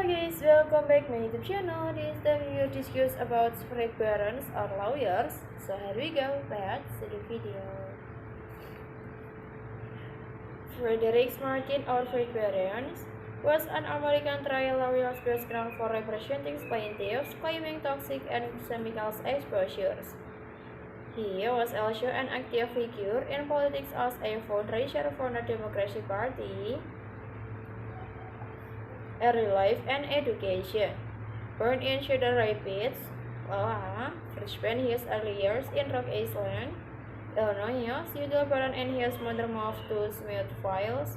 guys, welcome back my YouTube channel. This time we will discuss about spread barons or lawyers. So here we go, let's see the video. Frederick Martin or Fred Barons was an American trial lawyer best known for representing plaintiffs claiming toxic and chemicals exposures. He was also an active figure in politics as a fundraiser for the Democratic Party, early life and education. Born in Cedar Rapids, Iowa, he spent his early years in Rock Island, Illinois. Cedar Baron and his mother moved to Smithfield,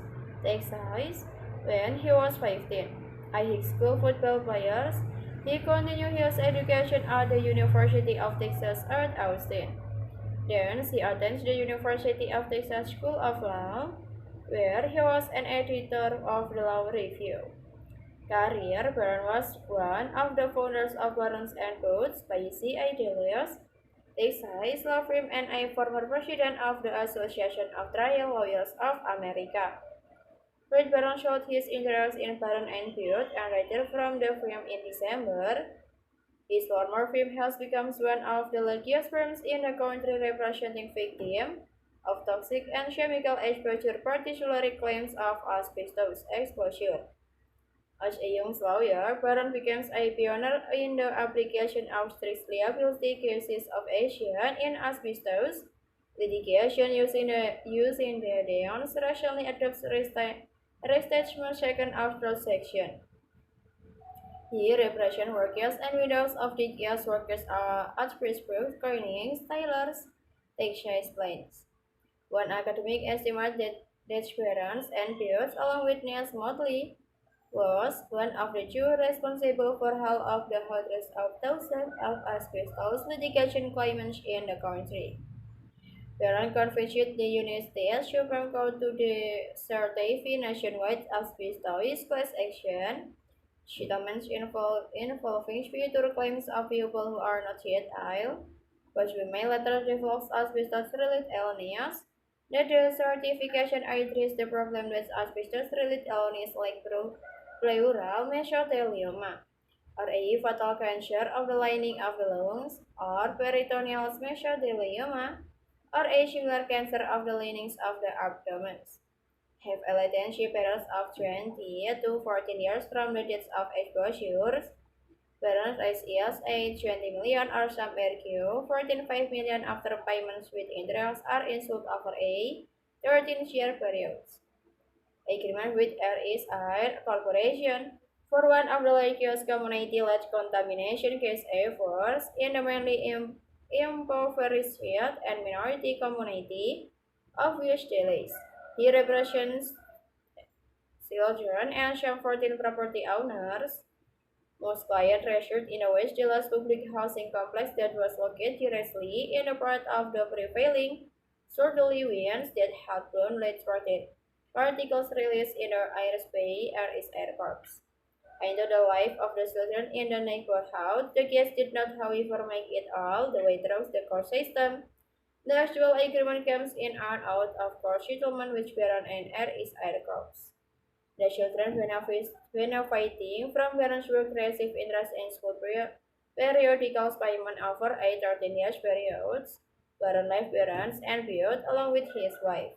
Texas, when he was 15. A high school football player, he continued his education at the University of Texas at Austin. Then he attended the University of Texas School of Law, where he was an editor of the Law Review. Career Baron was one of the founders of Barons and Coates by C.I. Delius, Texas law firm, and a former president of the Association of Trial Lawyers of America. Fred Baron showed his interest in Baron and Coates and retired from the firm in December. His former firm has become one of the largest firms in the country representing victims of toxic and chemical exposure, particularly claims of asbestos exposure. As a young lawyer, Baron became a pioneer in the application of strict liability cases of Asian in asbestos litigation using the Deon's rationally adopts restatement second after section. He represents workers and widows of DTS workers at Pittsburgh, Cornings, Taylor's, Texas Plains. One academic estimate that parents and peers, along with Niels Motley, was one of the two responsible for half of the hundreds of thousands of asbestos litigation claimants in the country. Baron convinced the United States Supreme Court to certify nationwide asbestos class action settlements involving future claims of people who are not yet ill, which may later develop asbestos-related illness. That the certification addresses the problem with asbestos-related illness like pleural mesothelioma, or a fatal cancer of the lining of the lungs, or peritoneal mesothelioma, or a similar cancer of the linings of the abdomen. Have a latency period of 20 to 14 years from the dates of exposures. Balance is a 20 million or some RQ, 14.5 million after payments with interest are issued over a 13-year period. Agreement with RSI Corporation for one of the largest community-led contamination case efforts in the mainly impoverished and minority community of West Dallas. He represents children and some 14 property owners. Most clients resided in a West Dallas public housing complex that was located directly in a part of the prevailing southerly winds that had blown lead particles released in the airspace Air Corps into the life of the children in the neighborhood. The case did not, however, make it all the way through the court system. The actual agreement comes in and out of court settlement which Baron and Air Corps. The children benefiting from Baron's work receive interest in school periodicals payment over a 13 years period. Baron left Baron's and Bute along with his wife.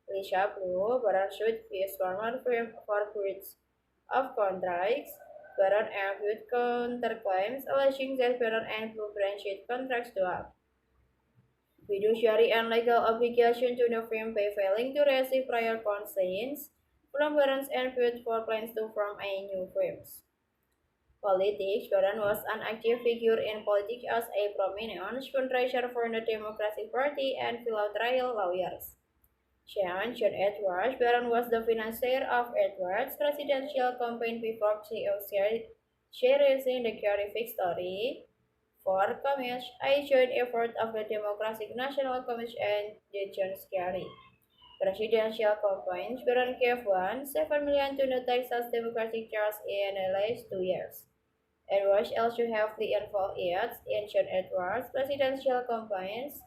Lisa Blue, Baron sued his former firm for breach of contracts. Baron and Bute counterclaims alleging that Baron and Blue breached contracts to up fiduciary and legal obligation to the firm by failing to receive prior consents from Barons and Bute for plans to form a new firms. Politics. Baron was an active figure in politics as a prominent fundraiser for the Democratic Party and fellow trial lawyers. John Edwards. Baron was the financier of Edwards' presidential campaign before cherishing the Kerry victory. For Commerce, a joint effort of the Democratic National Committee and the John Kerry presidential campaigns. Baron gave $7 million to the Texas Democratic Church in the last 2 years. Edwards also heavily involved in John Edwards' presidential campaigns,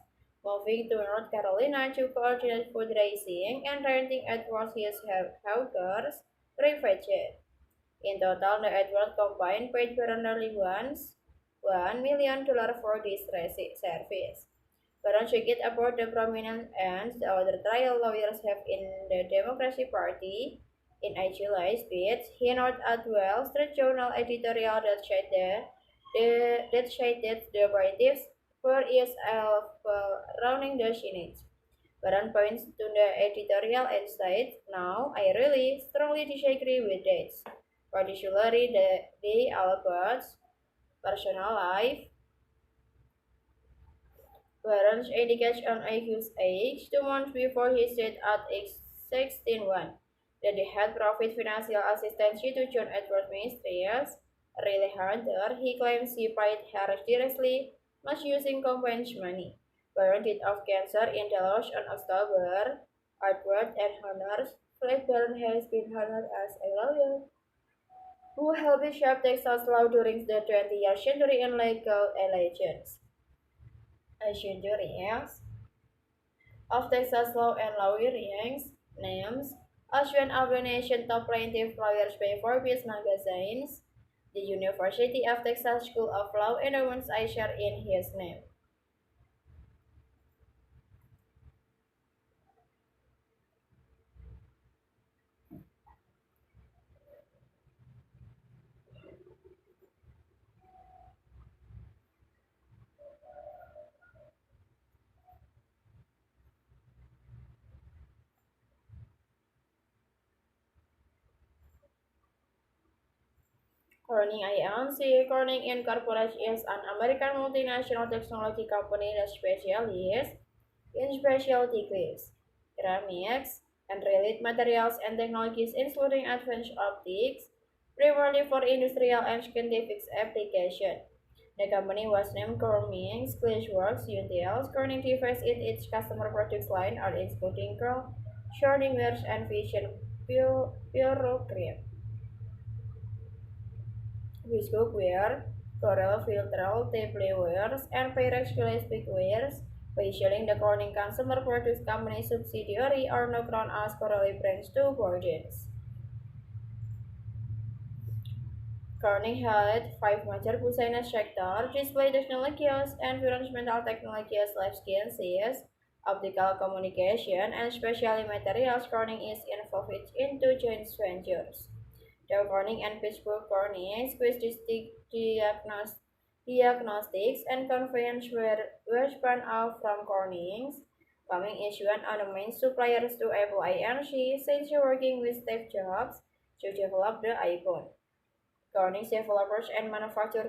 moving to North Carolina to coordinate fundraising and renting Edwards his headquarters private jet. In total, the Edward combined paid Baron once $1 million for this service. Baron it about the prominent ends the other trial lawyers have in the Democratic Party. In a July speech, he noted at Wall Street Journal editorial that cited the plaintiffs for years of running the Senate. Baron points to the editorial and states, "Now, I really strongly disagree with this, particularly the Albert's personal life. Baron's indicates on his age 2 months before his death at age 16 that he had provided financial assistance to John Edward Mistress, Riley Hunter. He claims he paid her directly, not using company's money. Baron died of cancer in Dallas on October. Edward and Hunter's flag Baron has been honored as a lawyer who helped shape Texas law during the 20th century in legal allegiance. Centuries of Texas law and lawyerings names as one of the nation's top plaintiff lawyers by Forbes magazines. The University of Texas School of Law endowments I share in his name. Corning Inc. Corning Incorporated is an American multinational technology company that specializes in specialty glass, ceramics, and related materials and technologies including advanced optics, primarily for industrial and scientific application. The company was named Corning's Glassworks until Corning divides its customer products line are including Curl, Shorting Wares, and Vision Purochrome. With cookware, Corel filtral tablewares, and Pyrex glass pickwares, by selling the Corning Consumer Products Company subsidiary are now known as Corelli brands to Gordons. Corning had five major business sectors: display technologies, environmental technologies, life sciences, optical communication, and specialty materials. Corning is involved in two joint ventures. Dow Corning and Pittsburgh Corning diagnostics and conveyance were spun off from Corning's. Coming is one of the main suppliers to Apple Inc. since working with Steve Jobs to develop the iPhone. Corning's developers and manufacturers